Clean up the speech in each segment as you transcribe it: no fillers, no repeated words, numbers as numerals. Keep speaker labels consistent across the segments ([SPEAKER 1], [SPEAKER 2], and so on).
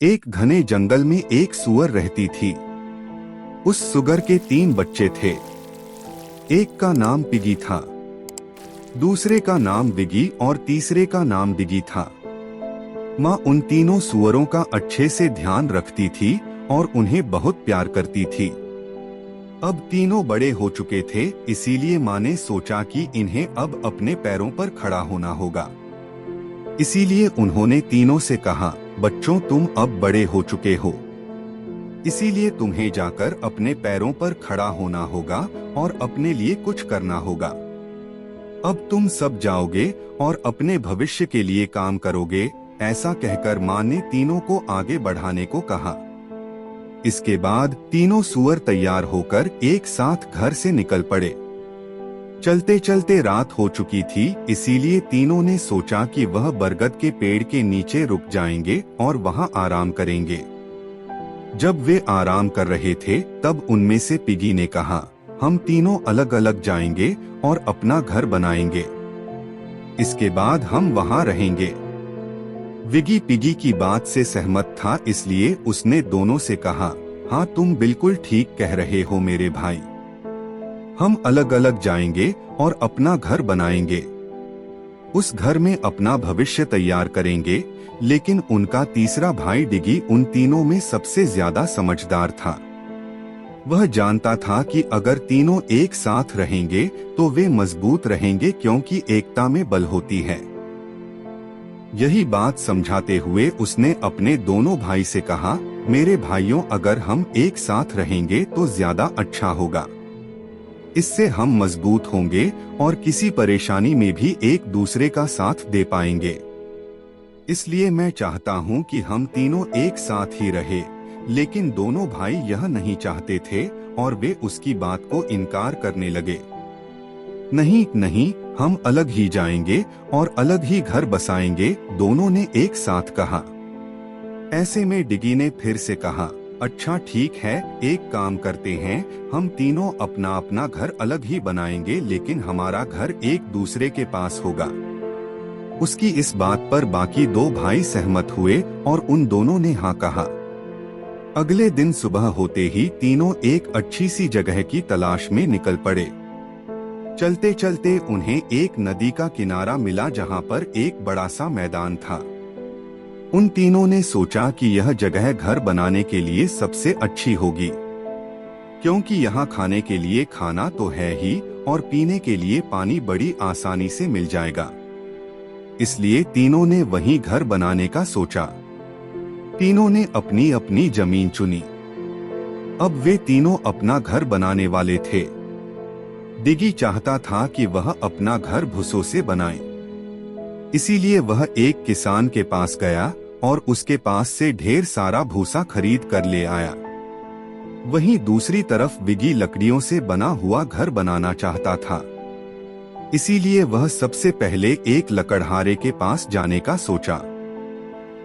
[SPEAKER 1] एक घने जंगल में एक सूअर रहती थी। उस सुगर के 3 बच्चे थे। एक का नाम पिगी था, दूसरे का नाम विगी और तीसरे का नाम डिगी था। माँ उन तीनों सूअरों का अच्छे से ध्यान रखती थी और उन्हें बहुत प्यार करती थी। अब तीनों बड़े हो चुके थे, इसीलिए माँ ने सोचा कि इन्हें अब अपने पैरों पर खड़ा होना होगा। इसीलिए उन्होंने तीनों से कहा, बच्चों तुम अब बड़े हो चुके हो, इसीलिए तुम्हें जाकर अपने पैरों पर खड़ा होना होगा और अपने लिए कुछ करना होगा। अब तुम सब जाओगे और अपने भविष्य के लिए काम करोगे। ऐसा कहकर माँ ने तीनों को आगे बढ़ाने को कहा। इसके बाद तीनों सूअर तैयार होकर एक साथ घर से निकल पड़े। चलते चलते रात हो चुकी थी, इसीलिए तीनों ने सोचा कि वह बरगद के पेड़ के नीचे रुक जाएंगे और वहां आराम करेंगे। जब वे आराम कर रहे थे, तब उनमें से पिगी ने कहा, हम तीनों अलग अलग जाएंगे और अपना घर बनाएंगे। इसके बाद हम वहां रहेंगे। विगी पिगी की बात से सहमत था, इसलिए उसने दोनों से कहा, हाँ तुम बिल्कुल ठीक कह रहे हो मेरे भाई, हम अलग अलग जाएंगे और अपना घर बनाएंगे। उस घर में अपना भविष्य तैयार करेंगे। लेकिन उनका तीसरा भाई डिगी उन तीनों में सबसे ज्यादा समझदार था। वह जानता था कि अगर तीनों एक साथ रहेंगे तो वे मजबूत रहेंगे, क्योंकि एकता में बल होती है। यही बात समझाते हुए उसने अपने दोनों भाई से कहा, मेरे भाइयों, अगर हम एक साथ रहेंगे तो ज्यादा अच्छा होगा। इससे हम मजबूत होंगे और किसी परेशानी में भी एक दूसरे का साथ दे पाएंगे। इसलिए मैं चाहता हूं कि हम तीनों एक साथ ही रहे। लेकिन दोनों भाई यह नहीं चाहते थे और वे उसकी बात को इनकार करने लगे। नहीं नहीं, हम अलग ही जाएंगे और अलग ही घर बसाएंगे, दोनों ने एक साथ कहा। ऐसे में डिगी ने फिर से कहा, अच्छा ठीक है, एक काम करते हैं, हम तीनों अपना अपना घर अलग ही बनाएंगे, लेकिन हमारा घर एक दूसरे के पास होगा। उसकी इस बात पर बाकी 2 भाई सहमत हुए और उन दोनों ने हाँ कहा। अगले दिन सुबह होते ही तीनों एक अच्छी सी जगह की तलाश में निकल पड़े। चलते चलते उन्हें एक नदी का किनारा मिला, जहाँ पर एक बड़ा सा मैदान था। उन तीनों ने सोचा कि यह जगह घर बनाने के लिए सबसे अच्छी होगी, क्योंकि यहाँ खाने के लिए खाना तो है ही और पीने के लिए पानी बड़ी आसानी से मिल जाएगा। इसलिए तीनों ने वहीं घर बनाने का सोचा। तीनों ने अपनी अपनी जमीन चुनी। अब वे तीनों अपना घर बनाने वाले थे। डिगी चाहता था कि वह अपना घर भूसों से बनाए, इसीलिए वह एक किसान के पास गया और उसके पास से ढेर सारा भूसा खरीद कर ले आया। वहीं दूसरी तरफ विगी लकड़ियों से बना हुआ घर बनाना चाहता था, इसीलिए वह सबसे पहले एक लकड़हारे के पास जाने का सोचा।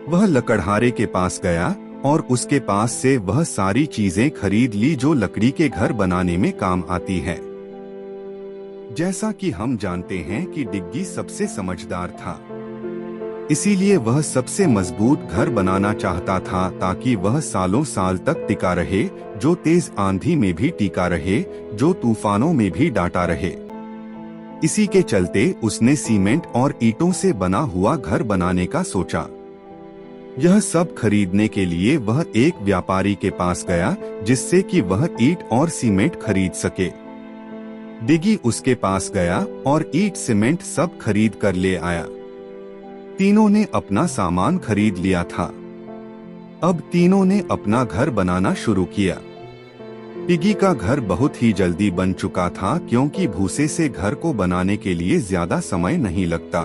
[SPEAKER 1] वह लकड़हारे के पास गया और उसके पास से वह सारी चीजें खरीद ली जो लकड़ी के घर बनाने में काम आती है। जैसा कि हम जानते हैं कि डिग्गी सबसे समझदार था, इसीलिए वह सबसे मजबूत घर बनाना चाहता था, ताकि वह सालों साल तक टिका रहे, जो तेज आंधी में भी टिका रहे, जो तूफानों में भी डाटा रहे। इसी के चलते उसने सीमेंट और ईंटों से बना हुआ घर बनाने का सोचा। यह सब खरीदने के लिए वह एक व्यापारी के पास गया, जिससे कि वह ईंट और सीमेंट खरीद सके। डिगी उसके पास गया और ईंट सीमेंट सब खरीद कर ले आया। तीनों ने अपना सामान खरीद लिया था। अब तीनों ने अपना घर बनाना शुरू किया। पिगी का घर बहुत ही जल्दी बन चुका था, क्योंकि भूसे से घर को बनाने के लिए ज्यादा समय नहीं लगता।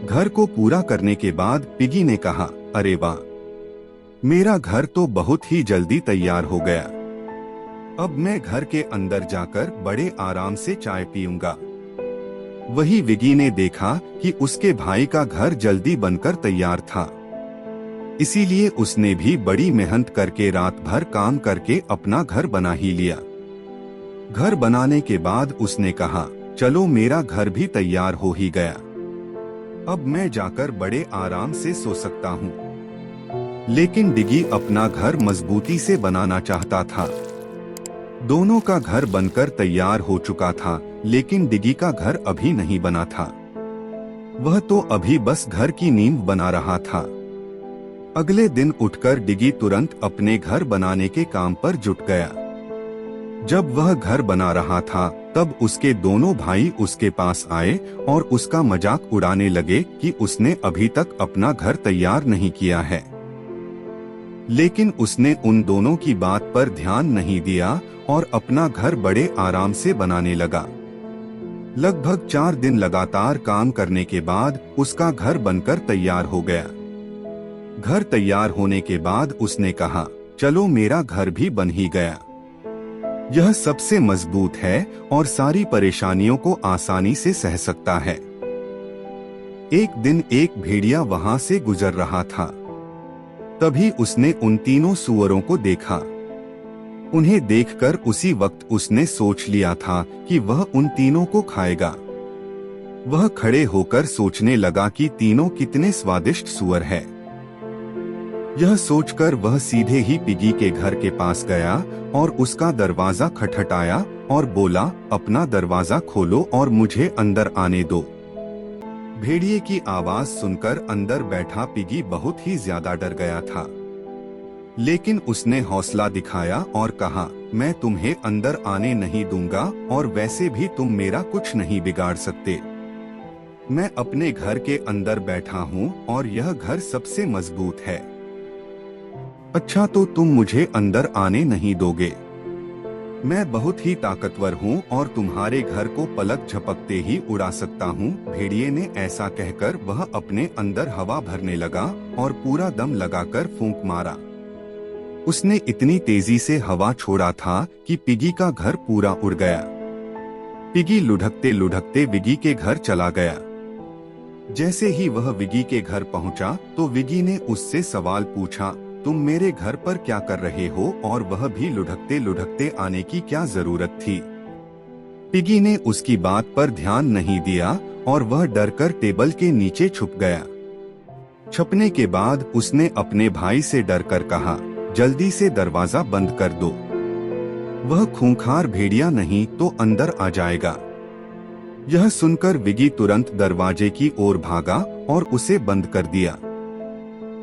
[SPEAKER 1] घर को पूरा करने के बाद पिगी ने कहा, अरे वाह, मेरा घर तो बहुत ही जल्दी तैयार हो गया। अब मैं घर के अंदर जाकर बड़े आराम से चाय पीऊंगा। वही विगी ने देखा कि उसके भाई का घर जल्दी बनकर तैयार था, इसीलिए उसने भी बड़ी मेहनत करके रात भर काम करके अपना घर बना ही लिया। घर बनाने के बाद उसने कहा, चलो मेरा घर भी तैयार हो ही गया, अब मैं जाकर बड़े आराम से सो सकता हूँ। लेकिन डिगी अपना घर मजबूती से बनाना चाहता था। दोनों का घर बनकर तैयार हो चुका था, लेकिन डिगी का घर अभी नहीं बना था। वह तो अभी बस घर की नींव बना रहा था। अगले दिन उठकर डिगी तुरंत अपने घर बनाने के काम पर जुट गया। जब वह घर बना रहा था, तब उसके दोनों भाई उसके पास आए और उसका मजाक उड़ाने लगे कि उसने अभी तक अपना घर तैयार नहीं किया है। लेकिन उसने उन दोनों की बात पर ध्यान नहीं दिया और अपना घर बड़े आराम से बनाने लगा। लगभग 4 दिन लगातार काम करने के बाद उसका घर बनकर तैयार हो गया। घर तैयार होने के बाद उसने कहा, चलो मेरा घर भी बन ही गया। यह सबसे मजबूत है और सारी परेशानियों को आसानी से सह सकता है। एक दिन एक भेड़िया वहां से गुजर रहा था। तभी उसने उन तीनों सूअरों को देखा। उन्हें देखकर उसी वक्त उसने सोच लिया था कि वह उन तीनों को खाएगा। वह खड़े होकर सोचने लगा कि तीनों कितने स्वादिष्ट सूअर है। यह सोचकर वह सीधे ही पिगी के घर के पास गया और उसका दरवाजा खटखटाया और बोला, अपना दरवाजा खोलो और मुझे अंदर आने दो। भेड़िए की आवाज सुनकर अंदर बैठा पिगी बहुत ही ज्यादा डर गया था, लेकिन उसने हौसला दिखाया और कहा, मैं तुम्हें अंदर आने नहीं दूंगा और वैसे भी तुम मेरा कुछ नहीं बिगाड़ सकते। मैं अपने घर के अंदर बैठा हूँ और यह घर सबसे मजबूत है। अच्छा, तो तुम मुझे अंदर आने नहीं दोगे? मैं बहुत ही ताकतवर हूँ और तुम्हारे घर को पलक झपकते ही उड़ा सकता हूँ। भेड़िए ने ऐसा कहकर वह अपने अंदर हवा भरने लगा और पूरा दम लगाकर फूंक मारा। उसने इतनी तेजी से हवा छोड़ा था कि पिगी का घर पूरा उड़ गया। पिगी लुढ़कते लुढ़कते विगी के घर चला गया। जैसे ही वह विगी के घर पहुंचा तो विगी ने उससे सवाल पूछा, तुम मेरे घर पर क्या कर रहे हो और वह भी लुढ़कते लुढ़कते आने की क्या जरूरत थी? पिगी ने उसकी बात पर ध्यान नहीं दिया और वह डरकर टेबल के नीचे छुप गया। छुपने के बाद उसने अपने भाई से डरकर कहा, जल्दी से दरवाजा बंद कर दो। वह खूंखार भेड़िया नहीं तो अंदर आ जाएगा। यह सुनकर विगी तुरंत दरवाजे की ओर भागा और उसे बंद कर दिया।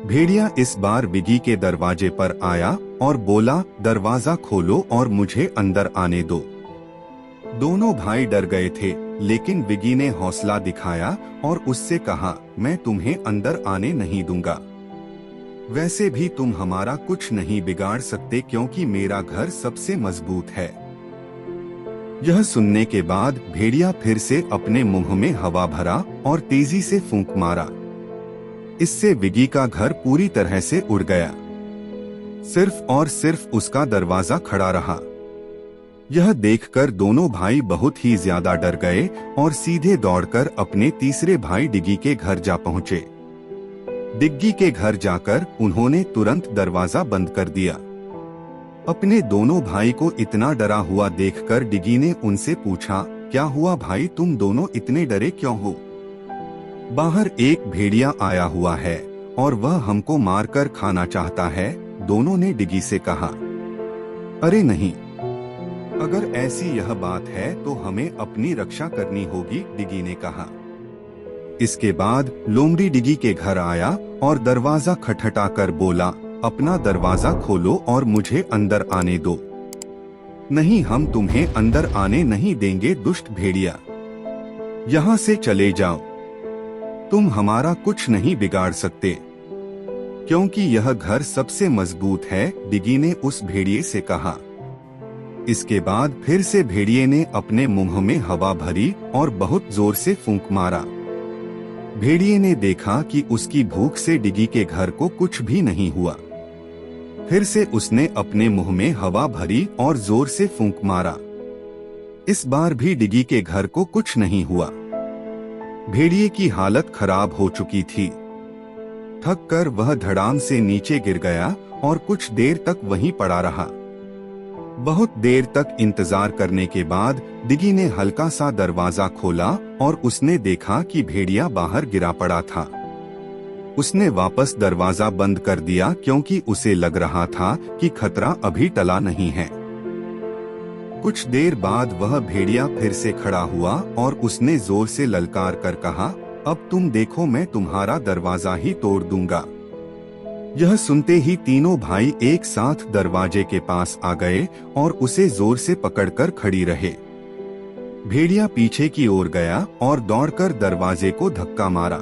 [SPEAKER 1] भेड़िया इस बार विगी के दरवाजे पर आया और बोला, दरवाजा खोलो और मुझे अंदर आने दो। दोनों भाई डर गए थे, लेकिन विगी ने हौसला दिखाया और उससे कहा, मैं तुम्हें अंदर आने नहीं दूंगा। वैसे भी तुम हमारा कुछ नहीं बिगाड़ सकते क्योंकि मेरा घर सबसे मजबूत है। यह सुनने के बाद भेड़िया फिर से अपने मुंह में हवा भरा और तेजी से फूंक मारा। इससे विगी का घर पूरी तरह से उड़ गया। सिर्फ और सिर्फ उसका दरवाजा खड़ा रहा। यह देखकर दोनों भाई बहुत ही ज्यादा डर गए और सीधे दौड़कर अपने तीसरे भाई डिगी के घर जा पहुंचे। डिग्गी के घर जाकर उन्होंने तुरंत दरवाजा बंद कर दिया। अपने दोनों भाई को इतना डरा हुआ देखकर डिगी ने उनसे पूछा, क्या हुआ भाई, तुम दोनों इतने डरे क्यों हो? बाहर एक भेड़िया आया हुआ है और वह हमको मारकर खाना चाहता है, दोनों ने डिगी से कहा। अरे नहीं, अगर ऐसी यह बात है तो हमें अपनी रक्षा करनी होगी, डिगी ने कहा। इसके बाद लोमड़ी डिगी के घर आया और दरवाजा खटखटाकर बोला, अपना दरवाजा खोलो और मुझे अंदर आने दो। नहीं, हम तुम्हें अंदर आने नहीं देंगे दुष्ट भेड़िया। यहाँ से चले जाओ, तुम हमारा कुछ नहीं बिगाड़ सकते क्योंकि यह घर सबसे मजबूत है, डिगी ने उस भेड़िए से कहा। इसके बाद फिर से भेड़िए ने अपने मुंह में हवा भरी और बहुत जोर से फूंक मारा। भेड़िए ने देखा कि उसकी भूख से डिगी के घर को कुछ भी नहीं हुआ। फिर से उसने अपने मुंह में हवा भरी और जोर से फूंक मारा। इस बार भी डिगी के घर को कुछ नहीं हुआ। भेड़िए की हालत खराब हो चुकी थी। थक कर वह धड़ाम से नीचे गिर गया और कुछ देर तक वहीं पड़ा रहा। बहुत देर तक इंतजार करने के बाद डिगी ने हल्का सा दरवाजा खोला और उसने देखा कि भेड़िया बाहर गिरा पड़ा था। उसने वापस दरवाजा बंद कर दिया क्योंकि उसे लग रहा था कि खतरा अभी टला नहीं है। कुछ देर बाद वह भेड़िया फिर से खड़ा हुआ और उसने जोर से ललकार कर कहा, अब तुम देखो, मैं तुम्हारा दरवाजा ही तोड़ दूंगा। यह सुनते ही तीनों भाई एक साथ दरवाजे के पास आ गए और उसे जोर से पकड़कर खड़ी रहे। भेड़िया पीछे की ओर गया और दौड़कर दरवाजे को धक्का मारा,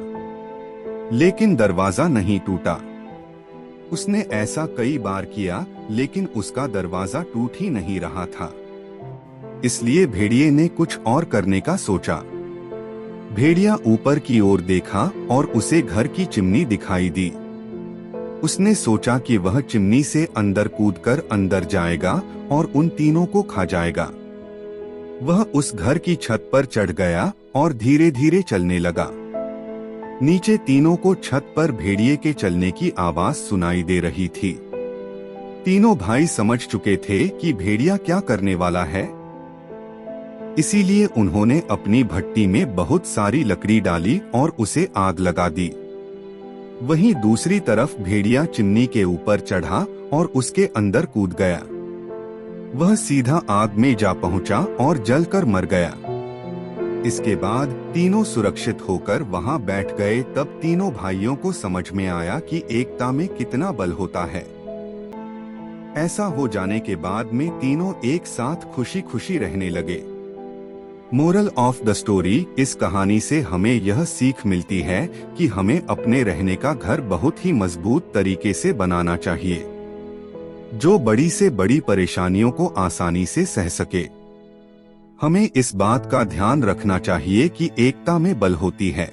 [SPEAKER 1] लेकिन दरवाजा नहीं टूटा। उसने ऐसा कई बार किया, लेकिन उसका दरवाजा टूट ही नहीं रहा था। इसलिए भेड़िए ने कुछ और करने का सोचा। भेड़िया ऊपर की ओर देखा और उसे घर की चिमनी दिखाई दी। उसने सोचा कि वह चिमनी से अंदर कूदकर अंदर जाएगा और उन तीनों को खा जाएगा। वह उस घर की छत पर चढ़ गया और धीरे धीरे चलने लगा। नीचे तीनों को छत पर भेड़िए के चलने की आवाज सुनाई दे रही थी। तीनों भाई समझ चुके थे कि भेड़िया क्या करने वाला है, इसीलिए उन्होंने अपनी भट्टी में बहुत सारी लकड़ी डाली और उसे आग लगा दी। वहीं दूसरी तरफ भेड़िया चिमनी के ऊपर चढ़ा और उसके अंदर कूद गया। वह सीधा आग में जा पहुंचा और जलकर मर गया। इसके बाद तीनों सुरक्षित होकर वहां बैठ गए। तब तीनों भाइयों को समझ में आया कि एकता में कितना बल होता है। ऐसा हो जाने के बाद में तीनों एक साथ खुशी खुशी रहने लगे। मोरल ऑफ द स्टोरी, इस कहानी से हमें यह सीख मिलती है कि हमें अपने रहने का घर बहुत ही मजबूत तरीके से बनाना चाहिए, जो बड़ी से बड़ी परेशानियों को आसानी से सह सके। हमें इस बात का ध्यान रखना चाहिए कि एकता में बल होती है।